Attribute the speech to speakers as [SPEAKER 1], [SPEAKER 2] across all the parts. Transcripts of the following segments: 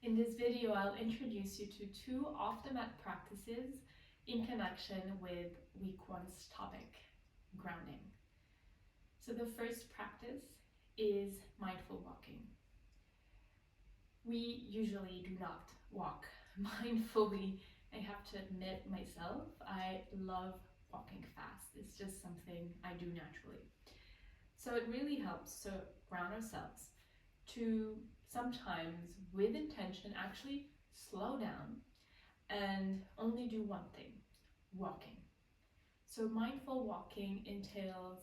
[SPEAKER 1] In this video, I'll introduce you to 2 off-the-mat practices in connection with week 1's topic, grounding. So the first practice is mindful walking. We usually do not walk mindfully. I have to admit myself, I love walking fast. It's just something I do naturally. So it really helps to ground ourselves, to sometimes with intention actually slow down and only do one thing, walking. So mindful walking entails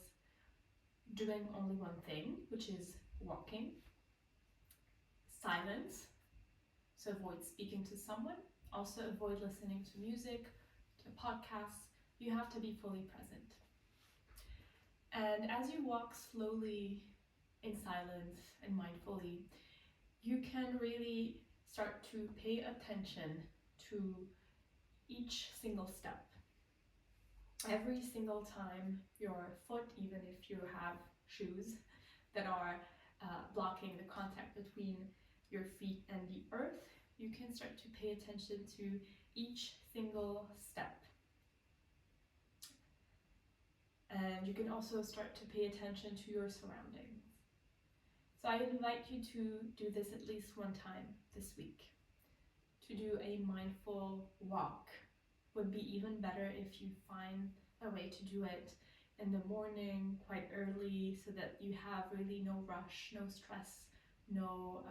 [SPEAKER 1] doing only one thing, which is walking, silence, so avoid speaking to someone, also avoid listening to music, to podcasts. You have to be fully present. And as you walk slowly in silence and mindfully, you can really start to pay attention to each single step. Every single time your foot, even if you have shoes that are blocking the contact between your feet and the earth, you can start to pay attention to each single step. And you can also start to pay attention to your surroundings. So I invite you to do this at least one time this week. To do a mindful walk would be even better if you find a way to do it in the morning, quite early, so that you have really no rush, no stress, no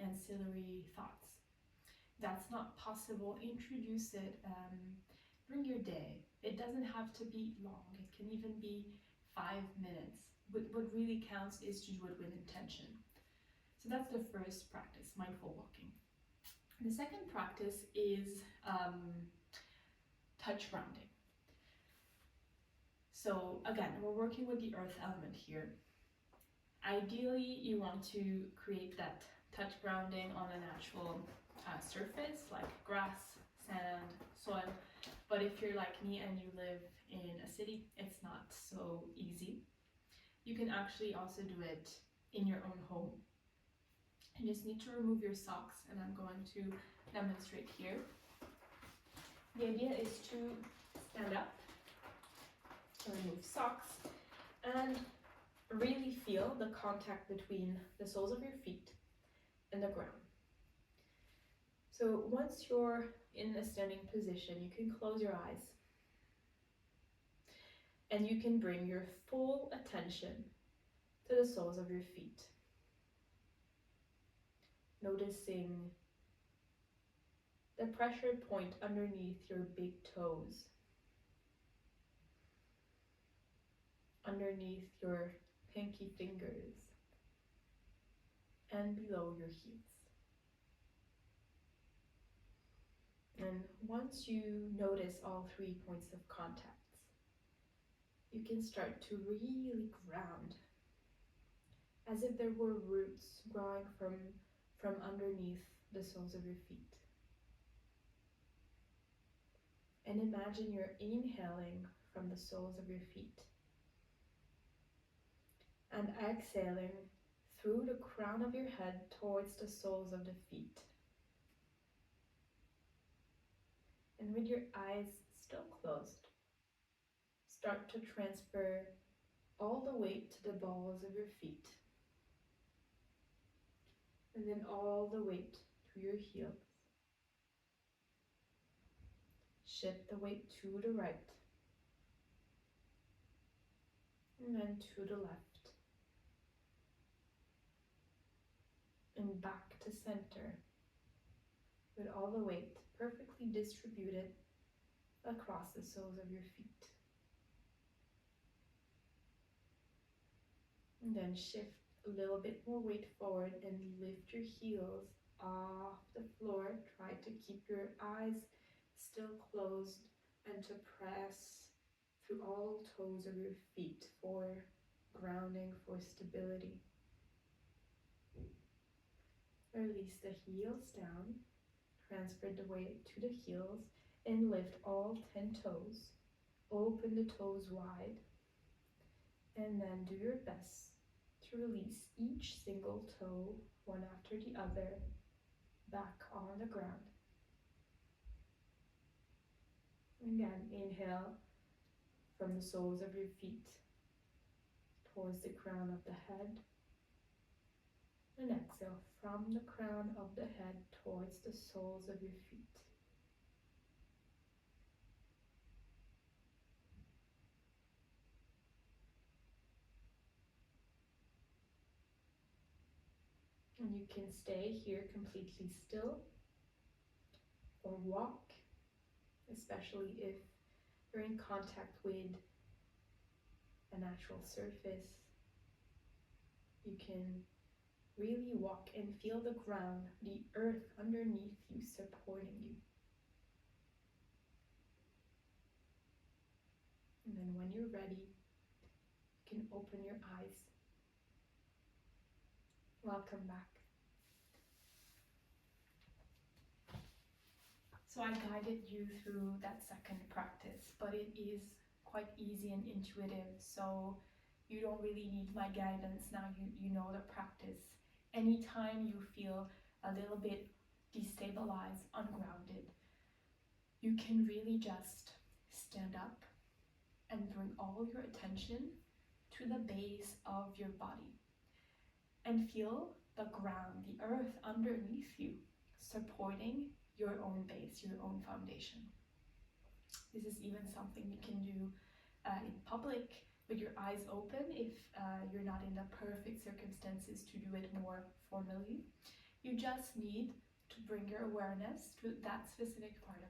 [SPEAKER 1] ancillary thoughts. If that's not possible, introduce it during your day. It doesn't have to be long. It can even be 5 minutes. What really counts is to do it with intention. So that's the first practice, mindful walking. The second practice is touch grounding. So again, we're working with the earth element here. Ideally, you want to create that touch grounding on a natural surface like grass, sand, soil. But if you're like me and you live in a city, it's not so easy. You can actually also do it in your own home. You just need to remove your socks, and I'm going to demonstrate here. The idea is to stand up, remove socks, and really feel the contact between the soles of your feet and the ground. So once you're in a standing position, you can close your eyes and you can bring your full attention to the soles of your feet. Noticing the pressure point underneath your big toes, underneath your pinky fingers, and below your heels. And once you notice all 3 points of contacts, you can start to really ground, as if there were roots growing from underneath the soles of your feet. And imagine you're inhaling from the soles of your feet and exhaling through the crown of your head towards the soles of the feet. And with your eyes still closed, start to transfer all the weight to the balls of your feet, and then all the weight to your heels. Shift the weight to the right, and then to the left, and back to center, with all the weight perfectly distributed across the soles of your feet. And then shift a little bit more weight forward and lift your heels off the floor. Try to keep your eyes still closed and to press through all toes of your feet for grounding, for stability. Release the heels down, transfer the weight to the heels, and lift all 10 toes. Open the toes wide, and then do your best to release each single toe, one after the other, back on the ground. Again, inhale from the soles of your feet towards the crown of the head. And exhale from the crown of the head towards the soles of your feet. And you can stay here completely still or walk, especially if you're in contact with a natural surface. You can really walk and feel the ground, the earth underneath you supporting you. And then when you're ready, you can open your eyes. Welcome back. So I guided you through that second practice, but it is quite easy and intuitive, so you don't really need my guidance now. You know the practice. Anytime you feel a little bit destabilized, ungrounded, you can really just stand up and bring all your attention to the base of your body and feel the ground, the earth underneath you, supporting your own base, your own foundation. This is even something you can do in public with your eyes open if you're not in the perfect circumstances to do it more formally. You just need to bring your awareness to that specific part of